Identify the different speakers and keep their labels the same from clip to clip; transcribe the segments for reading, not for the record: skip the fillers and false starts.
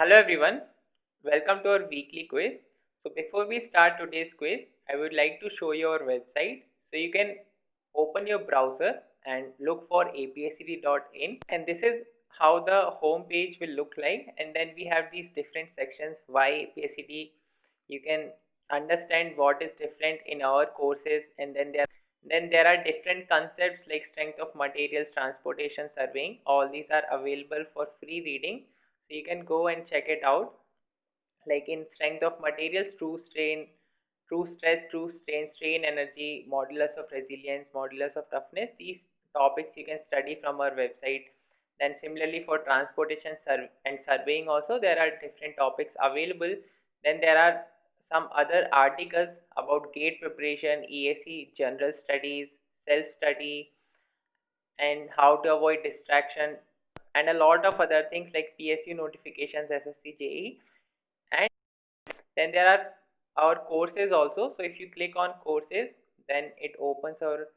Speaker 1: Hello everyone, welcome to our weekly quiz. So before we start today's quiz, I would like to show you our website. So you can open your browser and look for apscd.in, and this is how the home page will look like. And then we have these different sections. Why APSCD? You can understand what is different in our courses, and then there are different concepts like strength of materials, transportation, surveying. All these are available for free reading, so you can go and check it out. Like in strength of materials, true strain, true stress, true strain, strain energy, modulus of resilience, modulus of toughness. These topics you can study from our website. Then similarly for transportation and surveying also, there are different topics available. Then there are some other articles about gate preparation, EAC, general studies, self study, and how to avoid distraction, and a lot of other things like PSU notifications, SSC, JE. And then there are our courses also. So if you click on courses, then it opens our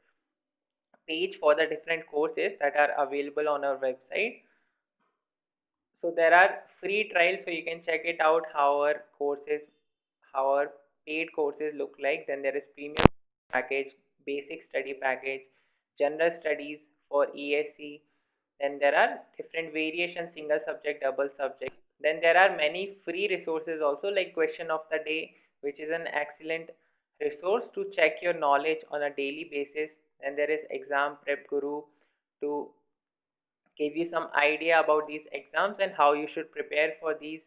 Speaker 1: page for the different courses that are available on our website. So there are free trials, so you can check it out how our paid courses look like. Then there is premium package, basic study package, general studies for ESC. Then there are different variations, single subject, double subject. Then there are many free resources also, like question of the day, which is an excellent resource to check your knowledge on a daily basis. Then there is exam prep guru to give you some idea about these exams and how you should prepare for these.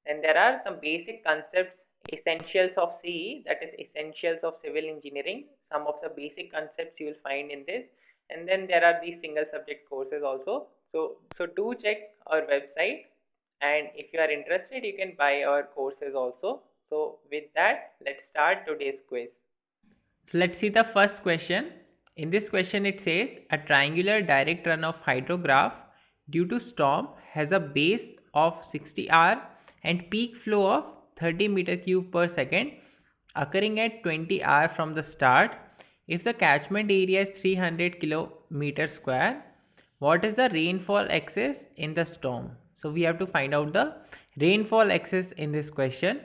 Speaker 1: And there are some basic concepts, essentials of CE, that is essentials of civil engineering. Some of the basic concepts you will find in this. And then there are these single subject courses also. So do check our website, and if you are interested, you can buy our courses also. So with that, let's start today's quiz. So let's see the first question. In this question it says a triangular direct run of hydrograph due to storm has a base of 60 R and peak flow of 30 meter cube per second occurring at 20 R from the start. If the catchment area is 300 kilometer square, what is the rainfall excess in the storm? So we have to find out the rainfall excess in this question.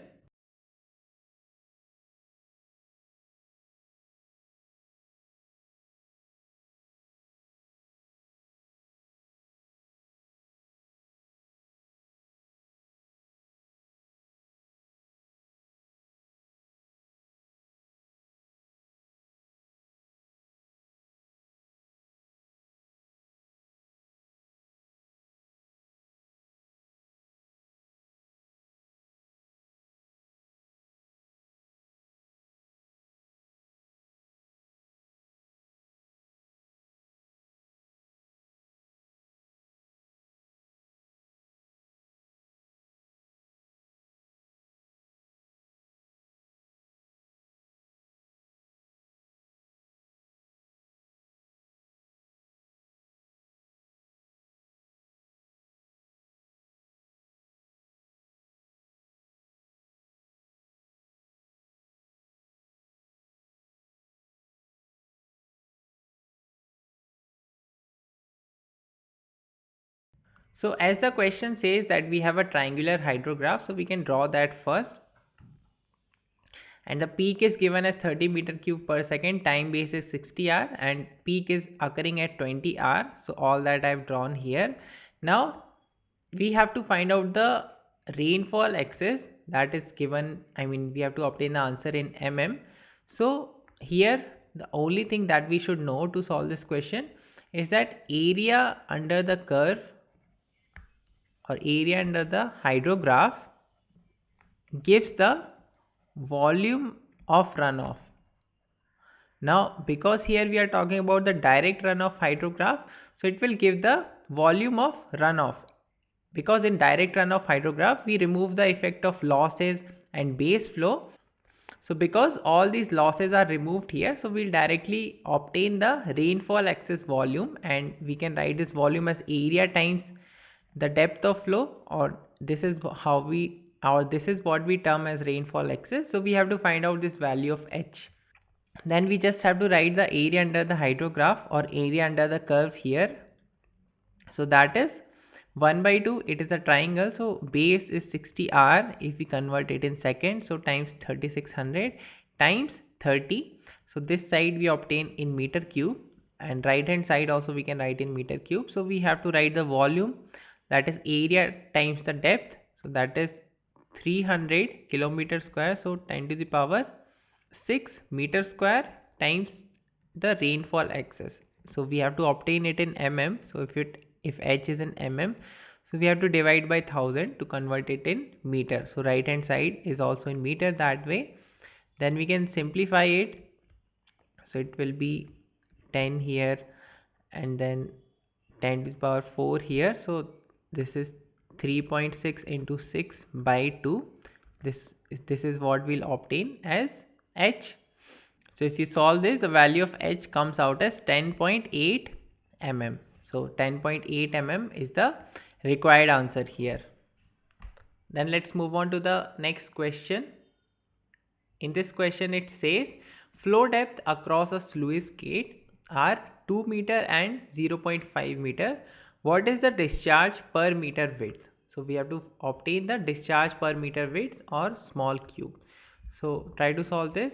Speaker 1: So as the question says that we have a triangular hydrograph, so we can draw that first. And the peak is given as 30 meter cube per second, time base is 60 R, and peak is occurring at 20 R. So all that I've drawn here. Now we have to find out the rainfall excess that is given. I mean, we have to obtain the answer in mm. So here the only thing that we should know to solve this question is that area under the curve or area under the hydrograph gives the volume of runoff. Now because here we are talking about the direct runoff hydrograph, so it will give the volume of runoff, because in direct runoff hydrograph we remove the effect of losses and base flow. So because all these losses are removed here, so we'll directly obtain the rainfall excess volume, and we can write this volume as area times the depth of flow, or this is what we term as rainfall excess. So we have to find out this value of H. Then we just have to write the area under the hydrograph or area under the curve here. So that is 1 by 2, it is a triangle, so base is 60 r if we convert it in seconds, so times 3600 times 30. So this side we obtain in meter cube, and right hand side also we can write in meter cube. So we have to write the volume, that is area times the depth, so that is 300 kilometer square, so 10 to the power 6 meter square times the rainfall excess. So we have to obtain it in mm. So if h is in mm, so we have to divide by 1000 to convert it in meter. So right hand side is also in meter that way. Then we can simplify it. So it will be 10 here, and then 10 to the power 4 here. So this is 3.6 into 6 by 2. This is what we'll obtain as h. So if you solve this, the value of h comes out as 10.8 mm. So 10.8 mm is the required answer here. Then let's move on to the next question. In this question it says flow depth across a sluice gate are 2 meter and 0.5 meter. What is the discharge per meter width? So we have to obtain the discharge per meter width or small cube. So try to solve this.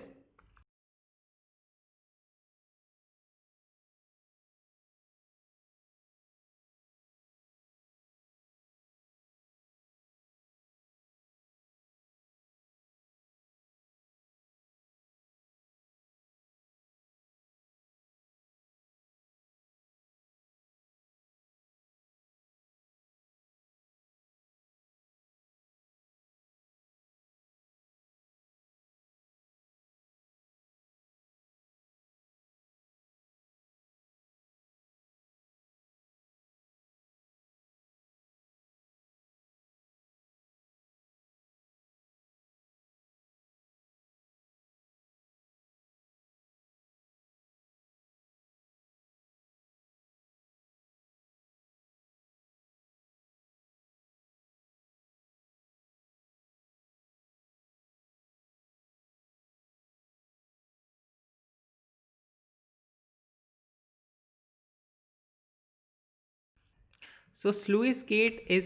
Speaker 1: So sluice gate is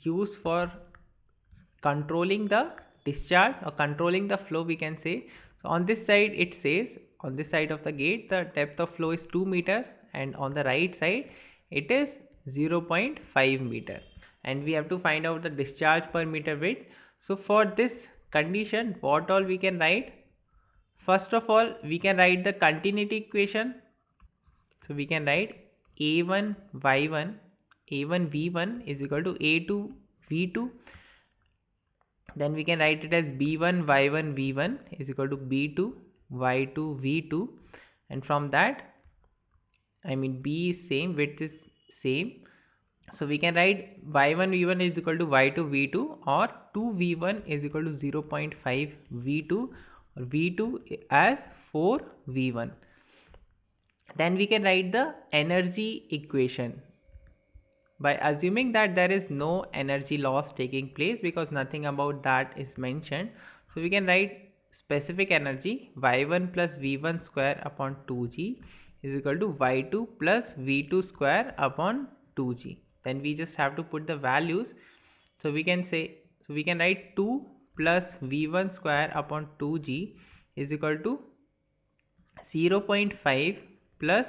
Speaker 1: used for controlling the discharge or controlling the flow, we can say. So on this side it says, on this side of the gate the depth of flow is 2 meters, and on the right side it is 0.5 meter, and we have to find out the discharge per meter width. So for this condition, what all we can write? First of all, we can write the continuity equation. So we can write a1 y1 a1 v1 is equal to a2 v2. Then we can write it as b1 y1 v1 is equal to b2 y2 v2, and from that, I mean b is same, width is same, so we can write y1 v1 is equal to y2 v2, or 2v1 is equal to 0.5 v2, or v2 as 4 v1. Then we can write the energy equation by assuming that there is no energy loss taking place, because nothing about that is mentioned. So we can write specific energy y1 plus v1 square upon 2g is equal to y2 plus v2 square upon 2g. Then we just have to put the values. So we can say, so we can write 2 plus v1 square upon 2g is equal to 0.5 plus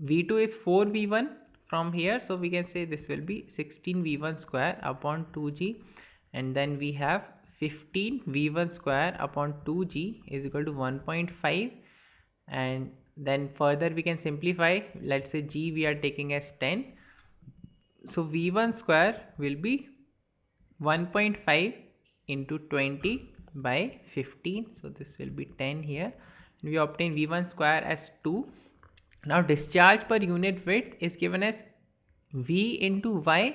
Speaker 1: v2 is 4v1 from here, so we can say this will be 16v1 square upon 2g, and then we have 15v1 square upon 2g is equal to 1.5, and then further we can simplify. Let's say g we are taking as 10, so v1 square will be 1.5 into 20 by 15, so this will be 10 here, and we obtain v1 square as 2. Now discharge per unit width is given as V into Y.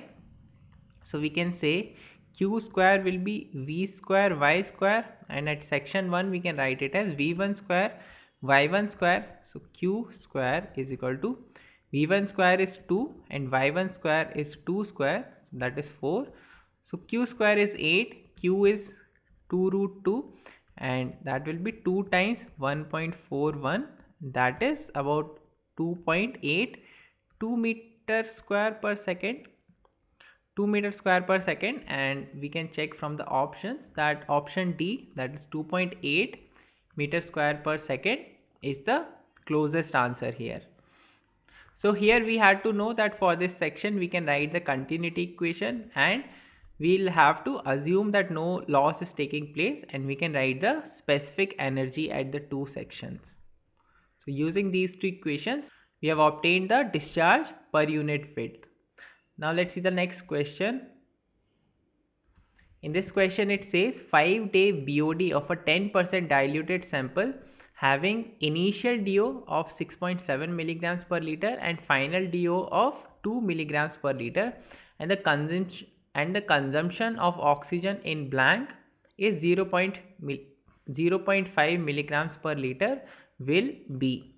Speaker 1: So we can say Q square will be V square Y square, and at section 1 we can write it as V1 square Y1 square. So Q square is equal to V1 square is 2 and Y1 square is 2 square, that is 4. So Q square is 8, Q is 2 root 2, and that will be 2 times 1.41, that is about 2.82 meter square per second. 2 meter square per second, and we can check from the options that option D, that is 2.8 meter square per second, is the closest answer here. So here we had to know that for this section we can write the continuity equation, and we'll have to assume that no loss is taking place, and we can write the specific energy at the two sections. So using these two equations, we have obtained the discharge per unit width. Now let's see the next question. In this question it says 5-day BOD of a 10% diluted sample having initial DO of 6.7 milligrams per liter and final DO of 2 milligrams per liter, and the consumption of oxygen in blank is 0.5 milligrams per liter will be.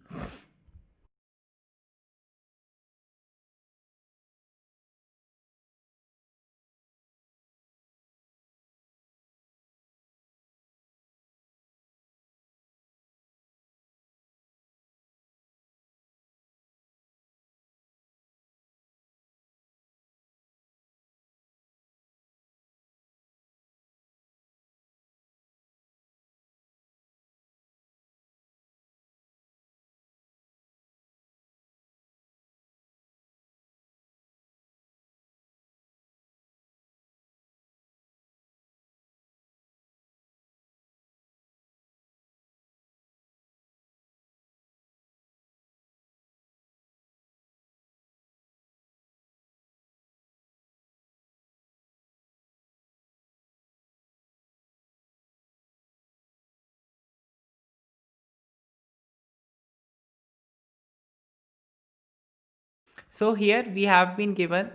Speaker 1: So here we have been given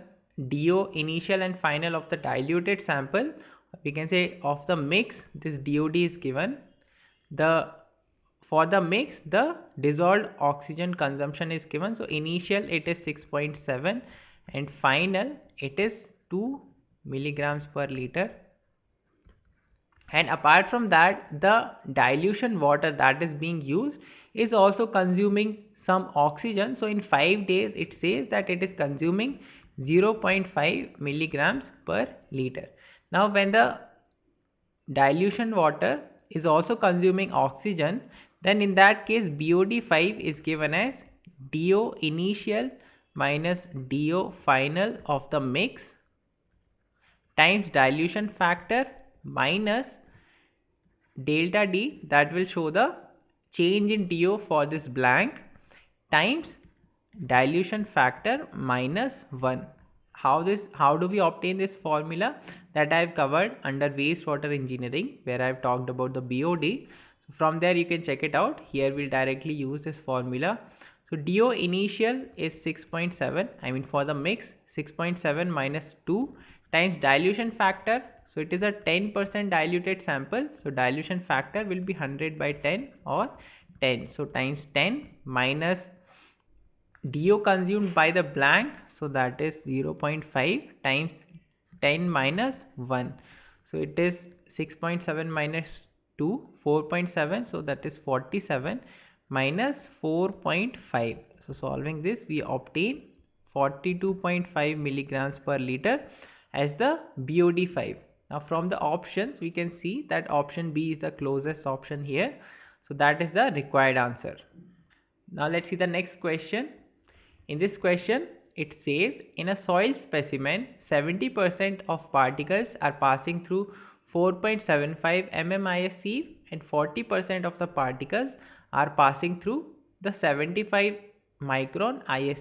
Speaker 1: DO initial and final of the diluted sample. We can say of the mix, this DOD is given. For the mix, the dissolved oxygen consumption is given. So initial it is 6.7 and final it is 2 milligrams per liter. And apart from that, the dilution water that is being used is also consuming some oxygen. So in 5 days it says that it is consuming 0.5 milligrams per liter. Now when the dilution water is also consuming oxygen, then in that case BOD5 is given as DO initial minus DO final of the mix times dilution factor minus delta D, that will show the change in DO for this blank, times dilution factor minus 1. How do we obtain this formula? That I have covered under wastewater engineering, where I have talked about the BOD. So from there you can check it out. Here we'll directly use this formula. So DO initial is 6.7, I mean for the mix 6.7 minus 2 times dilution factor. So it is a 10% diluted sample, so dilution factor will be 100 by 10 or 10. So times 10 minus DO consumed by the blank, so that is 0.5 times 10 minus 1. So it is 6.7 minus 2, 4.7, so that is 47 minus 4.5. So solving this we obtain 42.5 milligrams per liter as the BOD5. Now from the options we can see that option B is the closest option here. So that is the required answer. Now let's see the next question. In this question, it says in a soil specimen, 70% of particles are passing through 4.75 mm IS and 40% of the particles are passing through the 75 micron IS.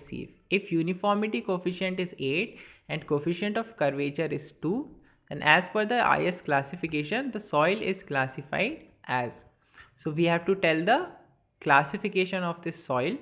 Speaker 1: If uniformity coefficient is 8 and coefficient of curvature is 2, then as per the IS classification, the soil is classified as. So we have to tell the classification of this soil.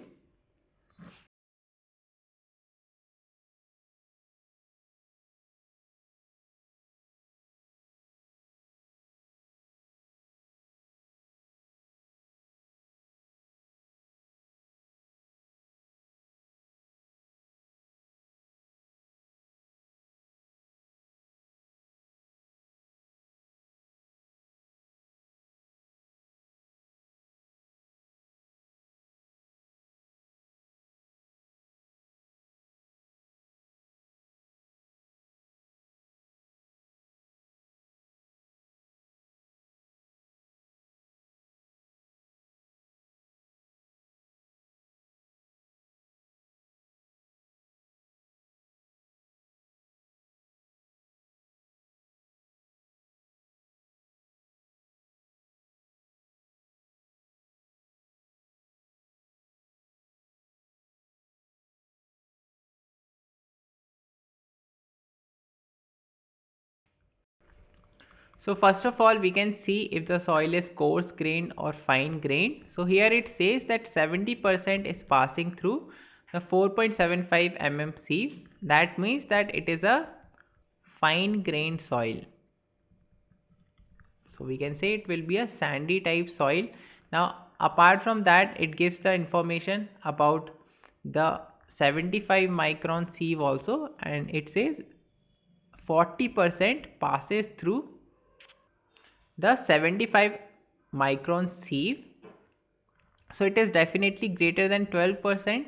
Speaker 1: So first of all, we can see if the soil is coarse grained or fine grained. So here it says that 70% is passing through the 4.75 mm sieve. That means that it is a fine grained soil. So we can say it will be a sandy type soil. Now apart from that, it gives the information about the 75 micron sieve also, and it says 40% passes through the 75 micron sieve. So it is definitely greater than 12%.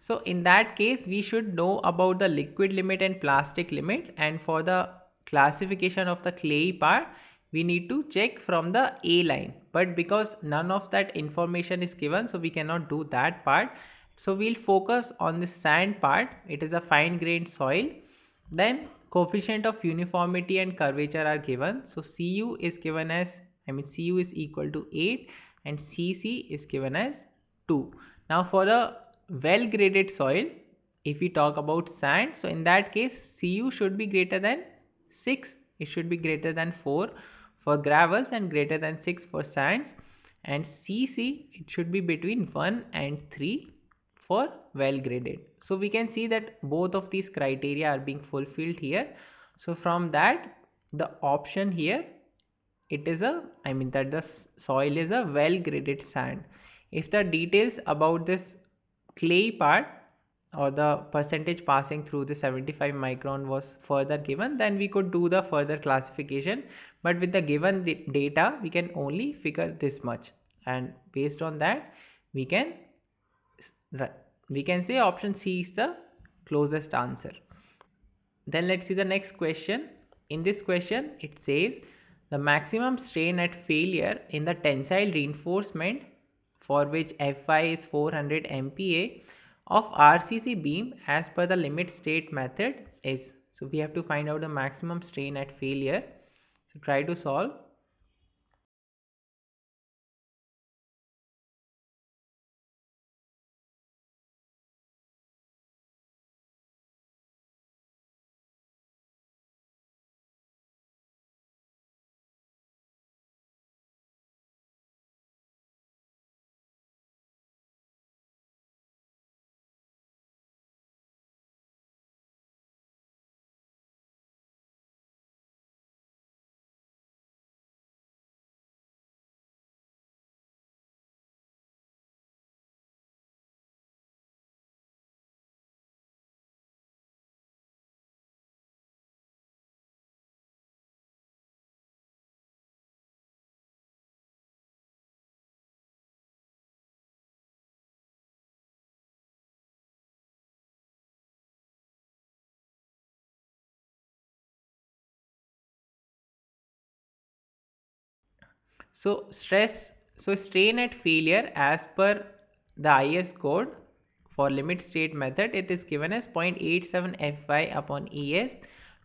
Speaker 1: So in that case, we should know about the liquid limit and plastic limit, and for the classification of the clay part, we need to check from the A line. But because none of that information is given, so we cannot do that part. So we'll focus on the sand part. It is a fine grained soil. Then coefficient of uniformity and curvature are given. So Cu is given as, Cu is equal to 8 and Cc is given as 2. Now for the well graded soil, if we talk about sand, so in that case Cu should be greater than 6, it should be greater than 4 for gravels and greater than 6 for sands, and Cc it should be between 1 and 3 for well graded. So we can see that both of these criteria are being fulfilled here. So from that, the option here, it is a, that the soil is a well graded sand. If the details about this clay part or the percentage passing through the 75 micron was further given, then we could do the further classification. But with the given data, we can only figure this much, and based on that, we can say option C is the closest answer. Then let's see the next question. In this question, it says the maximum strain at failure in the tensile reinforcement, for which Fy is 400 MPa, of RCC beam as per the limit state method is. So we have to find out the maximum strain at failure. So try to solve. So strain at failure as per the IS code for limit state method, it is given as 0.87 Fy upon Es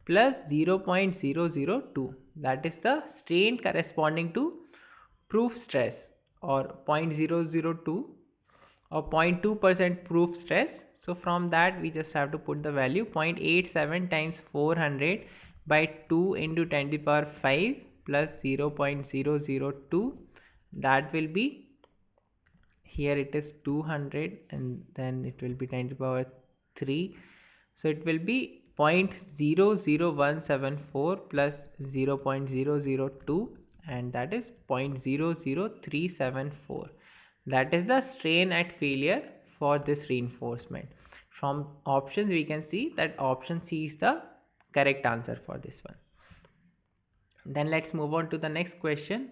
Speaker 1: plus 0.002. That is the strain corresponding to proof stress, or 0.002 or 0.2% proof stress. So from that, we just have to put the value 0.87 times 400 by 2 into 10 to the power 5 plus 0.002. That will be, here it is 200 and then it will be 10 to the power 3. So it will be 0.00174 plus 0.002, and that is 0.00374. That is the strain at failure for this reinforcement. From options, we can see that option C is the correct answer for this one. Then let's move on to the next question.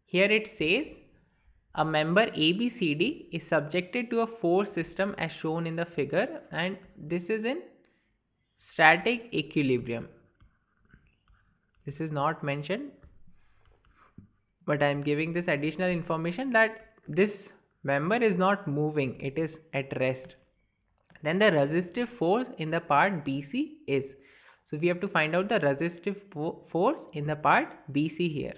Speaker 1: Here it says a member ABCD is subjected to a force system as shown in the figure, and this is in static equilibrium. This is not mentioned, but I am giving this additional information that this member is not moving, it is at rest. Then the resistive force in the part BC is. So we have to find out the resistive force in the part BC here.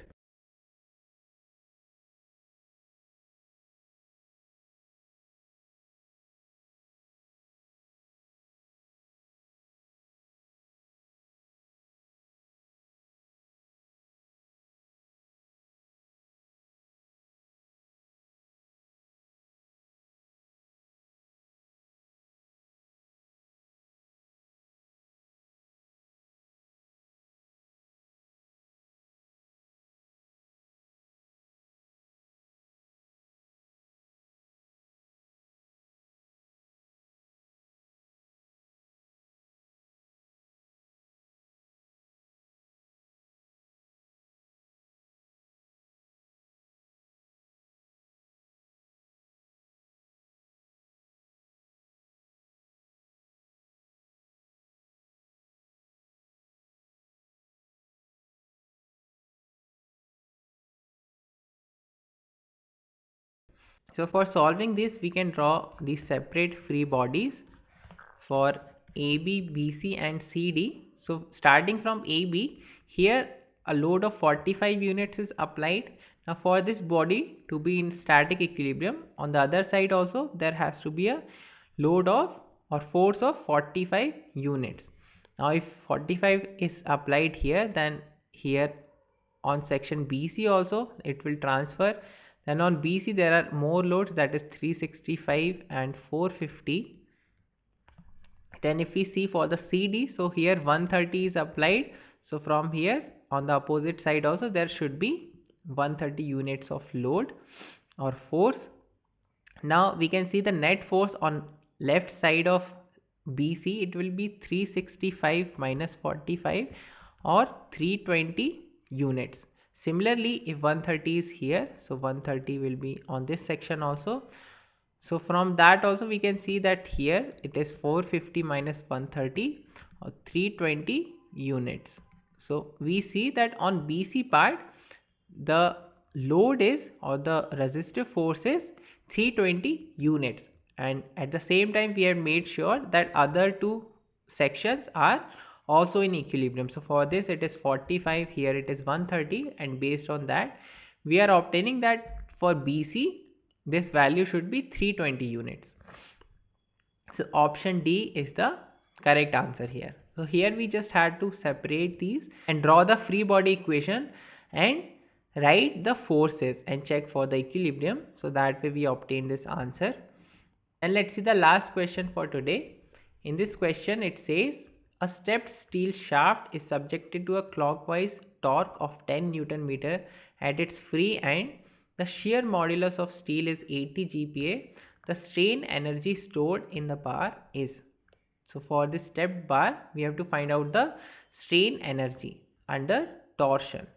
Speaker 1: So for solving this, we can draw these separate free bodies for AB, BC and CD. So starting from AB, here a load of 45 units is applied. Now for this body to be in static equilibrium, on the other side also there has to be a load of or force of 45 units. Now if 45 is applied here, then here on section BC also it will transfer. Then on BC there are more loads, that is 365 and 450. Then if we see for the CD, so here 130 is applied. So from here on the opposite side also there should be 130 units of load or force. Now we can see the net force on left side of BC, it will be 365 minus 45 or 320 units. Similarly, if 130 is here, so 130 will be on this section also. So from that also we can see that here it is 450 minus 130 or 320 units. So we see that on BC part the load is or the resistive force is 320 units, and at the same time we have made sure that other two sections are also in equilibrium. So for this it is 45, here it is 130, and based on that we are obtaining that for BC this value should be 320 units. So option D is the correct answer here. So here we just had to separate these and draw the free body equation and write the forces and check for the equilibrium. So that way we obtain this answer. And let's see the last question for today. In this question it says a stepped steel shaft is subjected to a clockwise torque of 10 Newton meter at its free end. The shear modulus of steel is 80 GPa. The strain energy stored in the bar is. So for this stepped bar we have to find out the strain energy under torsion.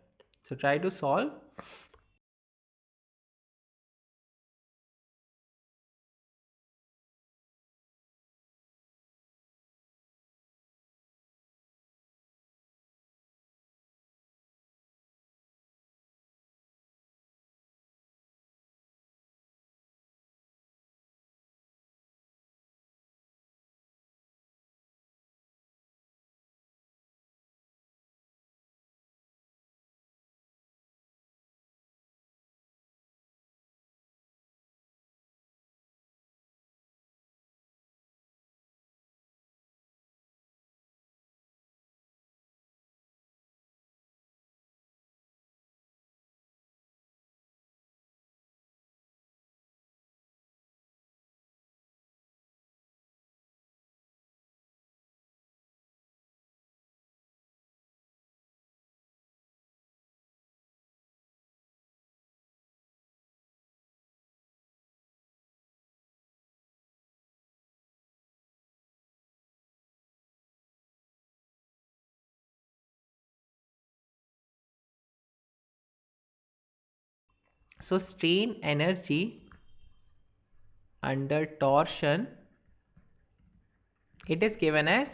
Speaker 1: So try to solve. So strain energy under torsion, it is given as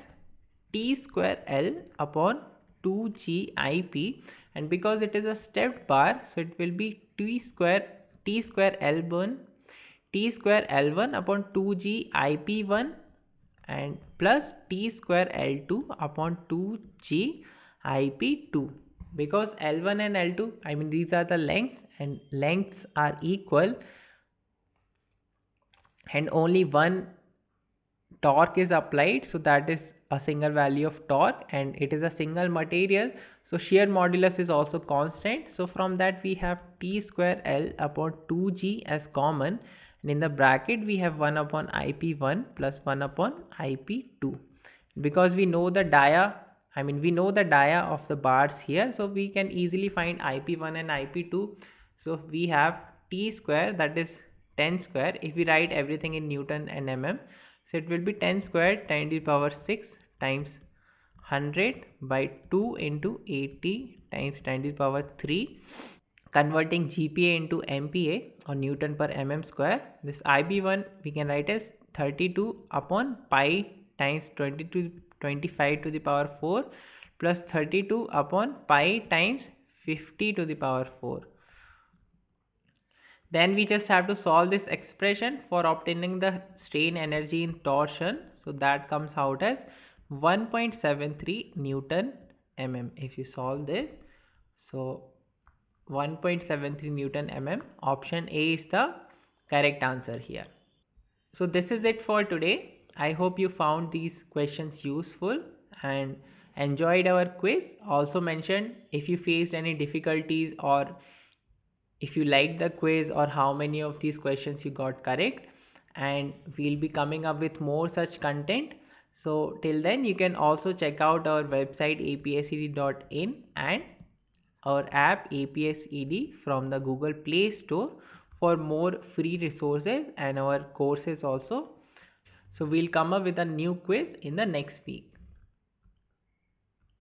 Speaker 1: T square L upon 2GIP, and because it is a stepped bar, so it will be T square L1 upon 2GIP1 and plus T square L2 upon 2GIP2, because L1 and L2, I mean these are the lengths and lengths are equal, and only one torque is applied, so that is a single value of torque, and it is a single material, so shear modulus is also constant. So from that we have T square L upon 2G as common, and in the bracket we have 1 upon IP1 plus 1 upon IP2. Because we know the dia, we know the dia of the bars here, so we can easily find IP1 and IP2. So we have T square, that is 10 square. If we write everything in Newton and mm, so it will be 10 squared 10 to the power 6 times 100 by 2 into 80 times 10 to the power 3. Converting GPa into MPa or Newton per mm square. This IB1 we can write as 32 upon pi times 25 to the power 4 plus 32 upon pi times 50 to the power 4. Then we just have to solve this expression for obtaining the strain energy in torsion. So that comes out as 1.73 Newton mm. If you solve this, so 1.73 Newton mm, option A is the correct answer here. So this is it for today. I hope you found these questions useful and enjoyed our quiz. Also mention if you faced any difficulties or if you liked the quiz or how many of these questions you got correct, and we'll be coming up with more such content. So till then you can also check out our website apsed.in and our app APSED from the Google Play Store for more free resources and our courses also. So we'll come up with a new quiz in the next week.